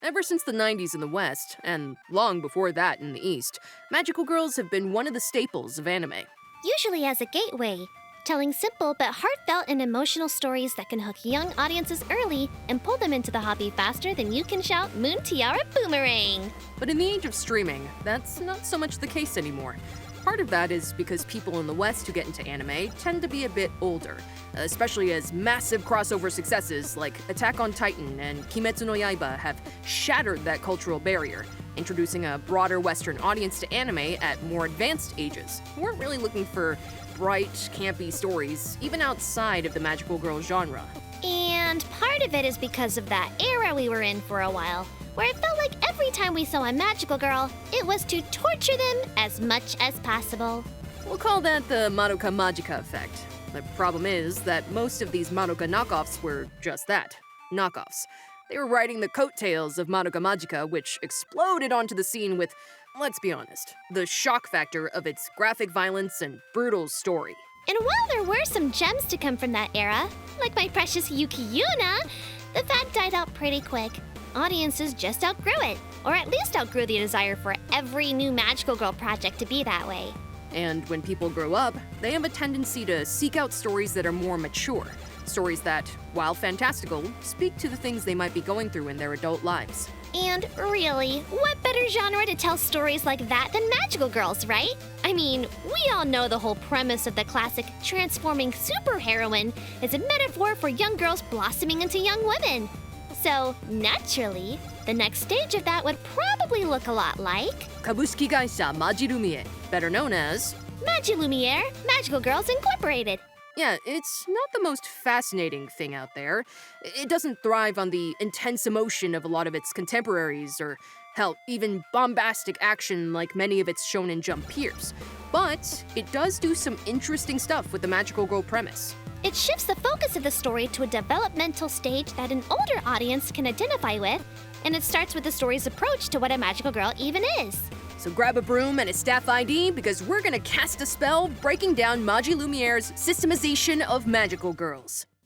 Ever since the 90s in the West, and long before that in the East, magical girls have been one of the staples of anime. Usually as a gateway, telling simple but heartfelt and emotional stories that can hook young audiences early and pull them into the hobby faster than you can shout Moon Tiara Boomerang. But in the age of streaming, that's not so much the case anymore. Part of that is because people in the West who get into anime tend to be a bit older, especially as massive crossover successes like Attack on Titan and Kimetsu no Yaiba have shattered that cultural barrier, introducing a broader Western audience to anime at more advanced ages, who weren't really looking for bright, campy stories, even outside of the magical girl genre. And part of it is because of that era we were in for a while, where it felt like every time we saw a magical girl, it was to torture them as much as possible. We'll call that the Madoka Magica effect. The problem is that most of these Madoka knockoffs were just that, knockoffs. They were riding the coattails of Madoka Magica, which exploded onto the scene with, let's be honest, the shock factor of its graphic violence and brutal story. And while there were some gems to come from that era, like my precious Yuki Yuna, the fad died out pretty quick. Audiences just outgrew it, or at least outgrew the desire for every new magical girl project to be that way. And when people grow up, they have a tendency to seek out stories that are more mature. Stories that, while fantastical, speak to the things they might be going through in their adult lives. And really, what better genre to tell stories like that than magical girls, right? I mean, we all know the whole premise of the classic transforming superheroine is a metaphor for young girls blossoming into young women. So, naturally, the next stage of that would probably look a lot like Kabushiki Gaisha Magilumiere, better known as Magilumiere Magical Girls Incorporated. Yeah, it's not the most fascinating thing out there. It doesn't thrive on the intense emotion of a lot of its contemporaries, or hell, even bombastic action like many of its Shonen Jump peers. But it does do some interesting stuff with the magical girl premise. It shifts the focus of the story to a developmental stage that an older audience can identify with, and it starts with the story's approach to what a magical girl even is. So grab a broom and a staff ID, because we're gonna cast a spell breaking down Magilumiere's systemization of magical girls.